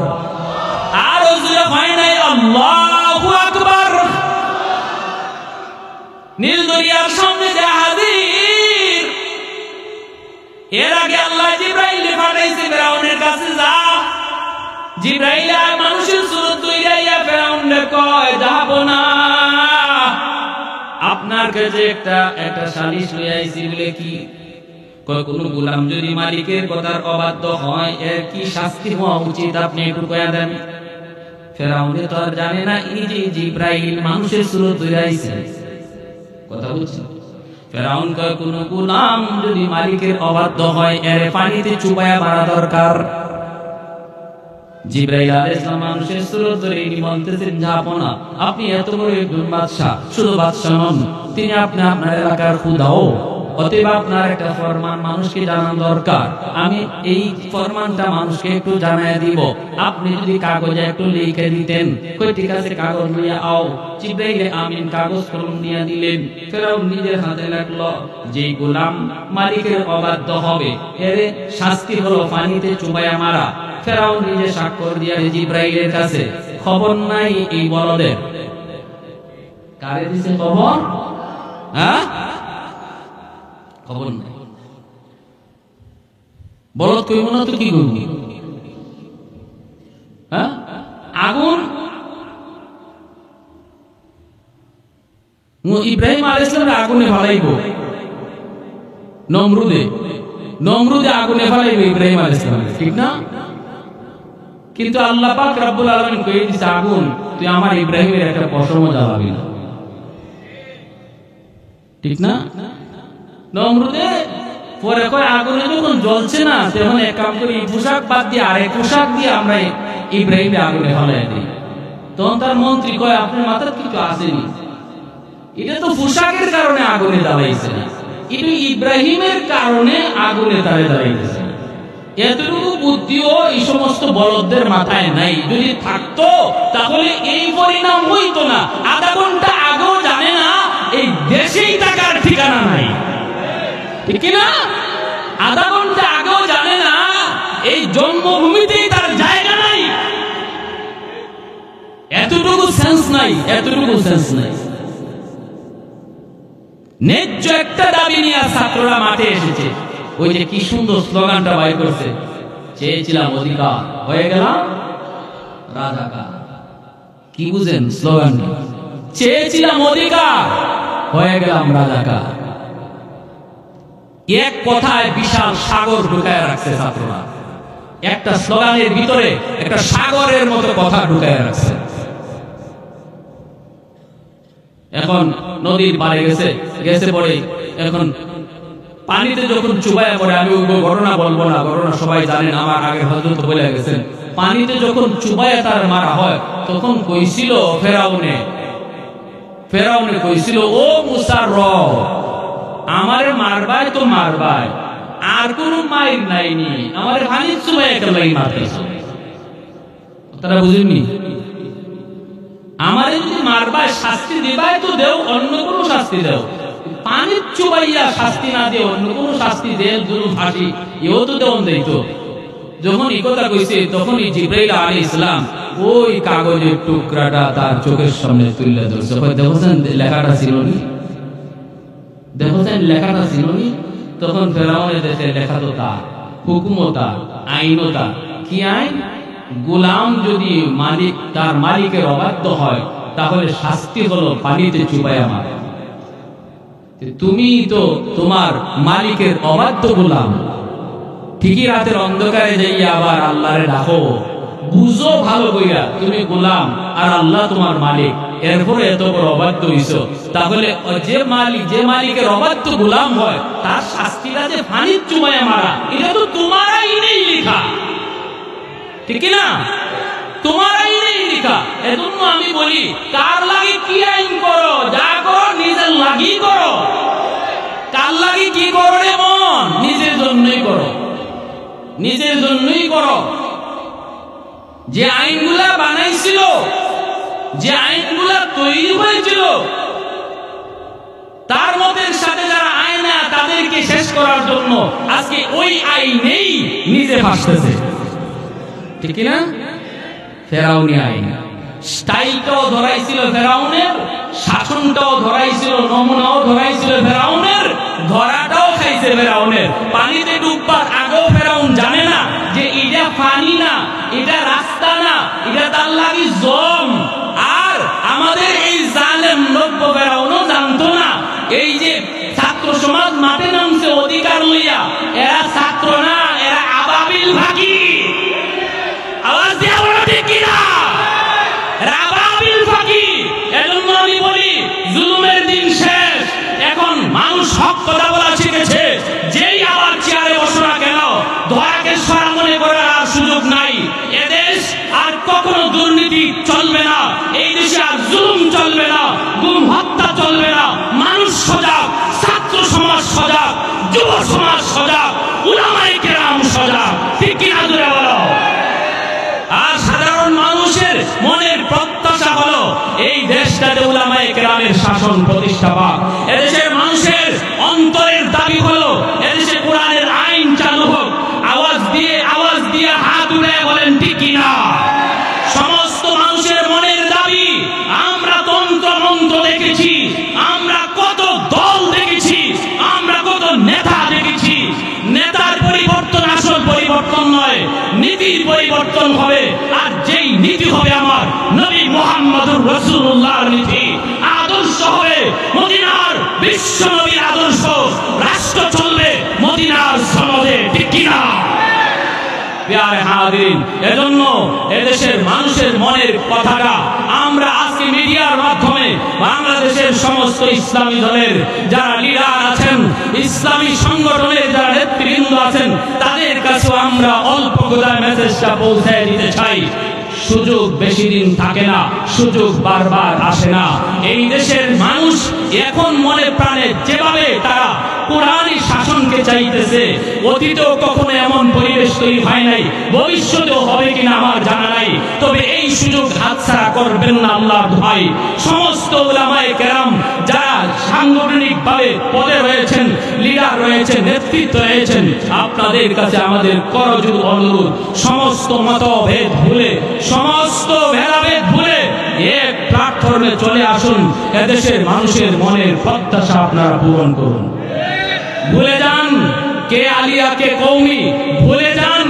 আর জোরে হয় নাই আল্লাহু আকবার। নীল দরিয়ার সামনে যে হাজির, এর আগে আল্লাহ জিবরাইল পাঠাইছে ফেরাউনের কাছে, যা জিবরাইল মানুষের সুরত লইয়া ফেরাউনকে কয় যাব না, আপনার কাছে একটা সালিশ লইয়া আইছি। বলে কি? কয় কোন গোলাম যদি মালিকের কথার অবাধ্য হয় এর কি শাস্তি হওয়া উচিত আপনি একটু কয়া দেন। ফেরাউন তো আর জানে না এই যে জিবরাইল মানুষের সুরত লইয়া আইছে। কথা বুঝছেন? ফেরাউন কয় কোন গোলাম যদি মালিকের অবাধ্য হয় এর পানিতে চুবায়া মারা দরকার। জিবরাইল আলাইহিস সালাম মানুষের সুরত ধরে ইনি বলতেছেন, যাবো না, আপনি এত বড় একজন বাদশা, শুধু বাদশা নন, তিনি আপনার এলাকার খুদাও, অতএব আপনার একটা ফরমান মানুষকে জানানো দরকার। আমি এই ফরমানটা মানুষকে একটু জানায় দিব, আপনি যদি কাগজে একটু লিখে দিতেন। কই ঠিক আছে, কাগজ নিয়ে আও। জিবরাইল আমিন কাগজ কলম নিয়ে দিলেন। ফেরাউন নিজের হাতে লিখলো, যেই গোলাম মালিকের অবাধ্য হবে এর শাস্তি হলো পানিতে চুবায়া মারা। ফেরাউন নিজে স্বাক্ষর দিয়ে জিবরাইলের কাছে, খবর নাই এই বলদের। কারে দিছে খবর? হ্যাঁ, খবর নাই। বলদ কইব না তো কি করব? হ্যাঁ, আগুন ইব্রাহিম আলাইহিস সালাম আগুনে ফেলাইব, নমরুদে আগুনে ফেলাইব ইব্রাহিম আলাইহিস সালাম, ঠিক না? কিন্তু আল্লাহ পাক রব্বুল আলামিন কই দিছে, আগুন তুই আমার ইব্রাহিমের একটা পশমও জ্বালাবি না, ঠিক না? নমরুদে পরে কয় আগুনে যখন জ্বলছে না তখন এক কাম করি, পোশাক বাদ দিয়ে আরেক পোশাক দিয়ে আমরা ইব্রাহিমে আগুনে ফেলাই দিই। তখন তার মন্ত্রী কয়, আপনার মাথায় কিছু আসেনি, এটা তো পোশাকের কারণে আগুনে জ্বালাইছে না, এটা ইব্রাহিমের কারণে আগুনে জ্বালাইছে। এতটুকু বুদ্ধিও এই সমস্ত বলদদের মাথায় নাই। যদি থাকতো তাহলে এই পরিণাম হইতো না। আধা ঘন্টা আগেও জানে না এই দেশেই থাকার ঠিকানা নাই, ঠিক না? আধা ঘন্টা আগেও জানে না এই জন্মভূমিতেই তার জায়গা নাই। এতটুকু সেন্স নাই, এতটুকু সেন্স নাই। ন্যায্য একটা দাবি নিয়ে ছাত্ররা মাঠে এসেছে। ওই যে কি সুন্দর স্লোগানটা বাইর করছে, চেয়েছিলাম অধিকার, হয়ে গেলাম রাজাকার। কি বুঝেন স্লোগানটা? চেয়েছিলাম অধিকার, হয়ে গেলাম রাজাকার। এক কথায় বিশাল সাগর ঢুকায় রাখছে ছাত্ররা। একটা স্লোগানের ভিতরে একটা সাগরের মতো কথা ঢুকায় রাখছে। এখন নদীর পাড়ে গেছে পরে এখন পানিতে যখন চুবায়া পড়ে, আমি ঘটনা বলবো না, ঘটনা সবাই জানেন, আমার আগে হযরত বলে গেছেন। পানিতে যখন চুবায়া তার মারা হয় তখন কইছিল ফেরাউনে কইছিল, ও মুসার রব, আমারে মারবাই তো মারবাই, আর কোন মাইর নাইনি, আমারে পানি চুবায়া কেলাই মারতেছ। তারা বুঝেননি? আমারে যদি মারবাই, শাস্তি দিবাই তো দেও, অন্য কোন শাস্তি দেও, পানি চুবাইয়া শাস্তি না দিয়ে অন্য কোন শাস্তি দেন, জুলুম ফাঁসি এও তো দেওয়া দেই। তো যখন এই কথা কইছে তখনই জিবরাইল আলাইহিস সালাম ওই কাগজের টুকরাটা তার চোখের সামনে তুলে ধরছে। দেখছেন লেখাটা ছিল নি, দেখছেন লেখাটা ছিল নি, তখন ফেরাউনের দেশে লেখা তো তার, হুকুমও তার, আইনও তার। কি আইন? গোলাম যদি মালিক তার মালিকের অবাধ্য হয় তাহলে শাস্তি হলো পানিতে চুবাইয়া মারা। তুমি তো তোমার মালিকের অবাধ্য গোলাম, ঠিকই রাতের অন্ধকারে যাইয়া আবার আল্লাহরে ডাকো, বুঝো ভালো কইরা তুমি গোলাম আর আল্লাহ তোমার মালিক, এরপরে এত বড় অবাধ্য হইছো, তাহলে যে মালিকের অবাধ্য গোলাম হয় তার শাস্তিটা যে পানির চুবাইয়া মারা, এটা তো তোমার আইনেই লেখা, ঠিক না? তোমার আইনেই লেখা। এজন্য আমি বলি, কার লাগি কি আইন করো, যা করো নিজের লাগি করো। কার লাগি কি করো রে মন? নিজের জন্যই করো, নিজের জন্যই করো। যে আইনগুলা বানাইছিল, যে আইনগুলা তৈরি হয়েছিল, তার মতের সাথে যারা আইনা তাদেরকে শেষ করার জন্য আজকে ওই আইনেই নিজে ফাঁসতেছে, ঠিক না? ফেরাউনি আইন, স্টাইলটাও ধরাইছিল ফেরাউনের, শাসনটাও ধরাইছিল, নমুনাও ধরাইছিল ফেরাউনের, ধরাটাও খাইছে ফেরাউনের। পানিতে ডুববার আগেও ফেরাউন জানে না যে এটা পানি না, এটা রাস্তা না, এটা তার লাগি জম। আর আমাদের এই জালেম নব্য ফেরাউনও জানতো না এই যে ছাত্র সমাজ মাঠে নামছে অধিকার লইয়া, এরা ছাত্র না, এরা আবাবিল ফাঁকি। আওয়াজ দিয়া বলো ঠিক কিনা? রাবাবিল ফাঁকি। এজন্য আমি বলি, জুলুমের দিন শেষ, এখন মানুষ হক কথা বলা শিখেছে। যেই আবার চেয়ারে বসো না কেন, ধরাকে সরা মনে করার আর সুযোগ নাই। এদেশ আর কখনো দুর্নীতি চলবে না, এই দেশে আর জুলুম চলবে না, গুম হত্যা চলবে না। মানুষ সজাগ, ছাত্র সমাজ সজাগ, যুব সমাজ সজাগ, উলামায়ে কেরাম সজাগ, ঠিক কিনা জোরে বলো। আর সাধারণ মানুষের মনের প্রত্যাশা হলো এই দেশটাতে উলামায়ে কেরামের শাসন প্রতিষ্ঠা পাক। এদেশের মানুষের অন্তরের দাবি হলো এদেশে কোরআনের আইন চালু হোক। আওয়াজ দিয়ে হাত উঠায় বলেন ঠিক কিনা? সমস্ত মানুষের মনের দাবি। আমরা তন্ত্র মন্ত্র দেখেছি, আমরা কত দল দেখেছি, আমরা কত নেতা দেখেছি। নেতার পরিবর্তন আসল পরিবর্তন নয়, নীতির পরিবর্তন হবে। আর যেই নীতি হবে আমার নবী মুহাম্মদুর রাসূলুল্লাহর নীতি, আদর্শ হবে মদিনার বিশ্ব নবীর আদর্শ। রাষ্ট্র চলবে মদিনার সনদে, ঠিক কিনা? প্রিয় হাজিরিন, এজন্য এদেশের মানুষের মনের কথাটা আমরা আজকে মিডিয়ার মাধ্যমে বাংলাদেশের সমস্ত ইসলামী দলের যারা লিডার আছেন, ইসলামী সংগঠনের যারা নেতৃবৃন্দ আছেন, তাদের কাছেও আমরা অল্প কথায় মেসেজটা পৌঁছায় দিতে চাই। সুযোগ বেশি দিন থাকে না, সুযোগ বারবার আসে না। এই দেশের মানুষ এখন মনে প্রাণে যেভাবে তারা কোরআনী শাসনকে চাইতেছে, অতীতেও কখনো এমন পরিবেশ তৈরি হয় নাই, ভবিষ্যতেও হবে কিনা আমার জানা নাই। তবে এই সুযোগ হাতছাড়া করবেন না আল্লাহর দোহাই। সমস্ত উলামায়ে কেরাম যারা সাংগঠনিক ভাবে পদে রয়েছেন, লিডার রয়েছেন, নেতৃত্ব রয়েছেন, আপনাদের কাছে আমাদের করজোড় অনুরোধ, সমস্ত মতভেদ ভুলে, সমস্ত ভেদাভেদ ভুলে এক প্ল্যাটফর্মে চলে আসুন। এদেশের মানুষের মনের প্রত্যাশা আপনারা পূরণ করুন। ভুলে যান কে আলিয়া কে কৌমি, ভুলে যান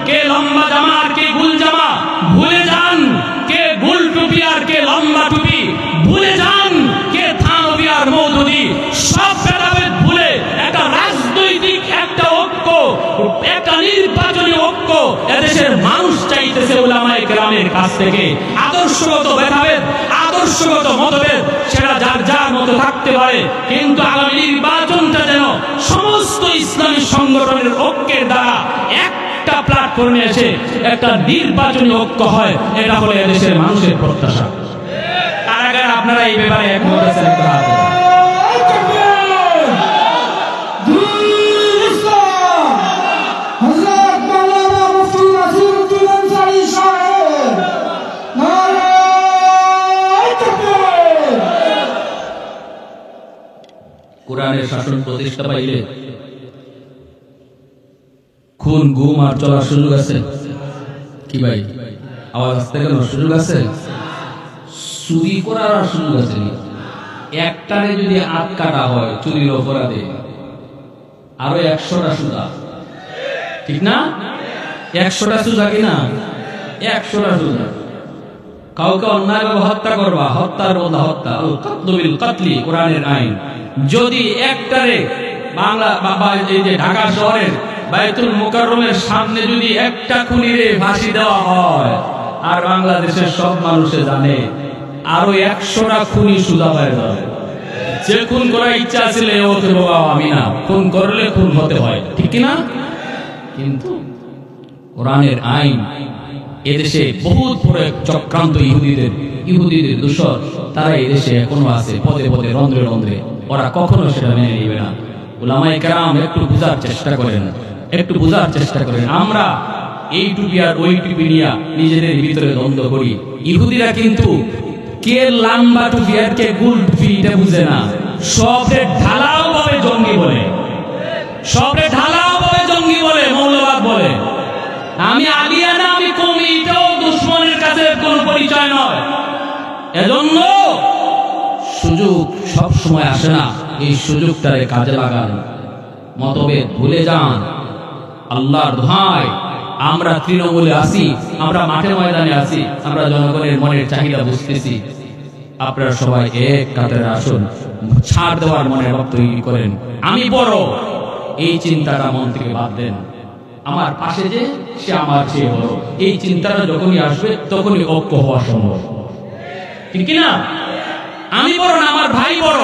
কে লম্বা জামা আর কে গুল জামা, ভুলে যান কে গুল টুপি আর কে লম্বা টুপি, ভুলে যান কে থানবী আর মওদুদী। সব ভেদাভেদ ভুলে একটা রাজনৈতিক একটা ঐক্য, একটা নির্বাচনী ঐক্য এদেশের মানুষ চাইতেছে উলামায়ে কেরামের কাছ থেকে। আদর্শগত ভেদাভেদ, আদর্শগত মতভেদ সেটা যার যার মতো থাকতে পারে, কিন্তু আগামী নির্বাচনটা যেন সমস্ত ইসলামী সংগঠনের ঐক্যের দ্বারা একটা প্ল্যাটফর্মে এসে একটা নির্বাচনী ঐক্য হয়। এটা হলো এদেশের মানুষের প্রত্যাশা। কারাগার আপনারা এই ব্যাপারে একমত আছেন? একটা হাত কোরআনের শাসন প্রতিষ্ঠা পাইলে খুন গুম আর চলার সুযোগ আছে কি ভাই? আওয়াজ আসতে কেন? সুযোগ আছে। চুরি করার আর সুযোগ আছে? একটারে যদি হাত কাটা হয় চুরির অপরাধে, আরো 100টা সুজা, ঠিক না? 100টা সুজা কিনা? 100টা সুজা। কাউকে অন্যায়ভাবে হত্যা করবা, হত্যার বদলা হত্যা, আল কাতলু বিল কাতলি, কোরআনের আইন। যদি একটারে বাংলা বা এই যে ঢাকা শহরের বাইতুল মুকাররমের সামনে যদি একটা খুনিরে ফাঁসি দেওয়া হয়, আর বাংলাদেশের সব মানুষে জানে আরো 100টা খুনি সুজা হয়ে যাবে। যে খুন করার ইচ্ছা ছিল ওকে বাবা আমি না, খুন করলে খুন হতে হয়, ঠিক কিনা? কিন্তু কোরআনের আইন এদেশে বহুত বড় এক চক্রান্ত, ইহুদিদের দূষর, তারা এদেশে এখনো আছে পদে পদে, রন্ধ্রে রন্ধ্রে। ওরা কখনো সেটা মেনে নিবে না। উলামায়ে কেরাম একটু বুঝার চেষ্টা করেন, একটু বুঝার চেষ্টা করেন। আমরা এই টুপি আর ওই টুপি নিয়ে নিজেদের ভিতরে দ্বন্দ্ব করি। ইহুদিরা কিন্তু কে লম্বা টুপি আর কে গোল টুপি এটা বুঝে না। সবরে ঢালাও ভাবে জঙ্গি বলে, সবরে ঢালাও ভাবে জঙ্গি বলে, মৌলবাদ বলে। আমি আলিয়া না, আমি কমি, এটাও দুশ্মনের কাছে কোন পরিচয় নয়। এজন্য সুযোগ সব সময় আসে না, এই সুযোগটারে কাজে লাগান, মতভেদ ভুলে যান। আল্লাহর দোহাই, আমরা তৃণমূলে আসি, আমরা মাঠে ময়দানে আসি, আমরা জনগণের মনের চাহিদা বুঝতেছি। আপনারা সবাই এক কাতারে আসুন, ছাড় দেওয়ার মনের ভাব তৈরি করেন। আমি বড়, এই চিন্তাটা মন থেকে বাদ দেন। আমার পাশে যে সে আমার চেয়ে বড়, এই চিন্তাটা যখনই আসবে তখনই ঐক্য হওয়া সম্ভব, ঠিক কিনা? আমি বড় না, আমার ভাই বড়।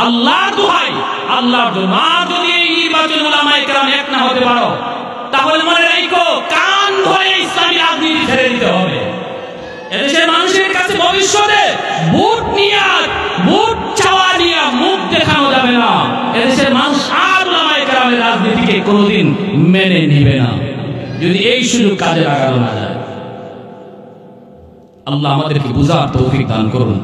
আল্লাহর দোহাই, আল্লাহর জন্য যদি এই নির্বাচন উলামায়ে কেরাম এক না হতে পারো, তাহলে মনে রাখো কান ধরে ইসলামী রাজনীতি ছেড়ে দিতে হবে। এদেশের মানুষের কাছে ভবিষ্যতে ভোট নিয়ে, ভোট চাওয়া নিয়ে মুখ দেখানো যাবে না। এদেশের মানুষ আর উলামায়ে কেরামের রাজনীতিকে কোনোদিন মেনে নিবে না, যদি এই সুযোগ কাজে লাগানো না যায়। আল্লাহ আমাদেরকে বুঝার তৌফিক দান করুন।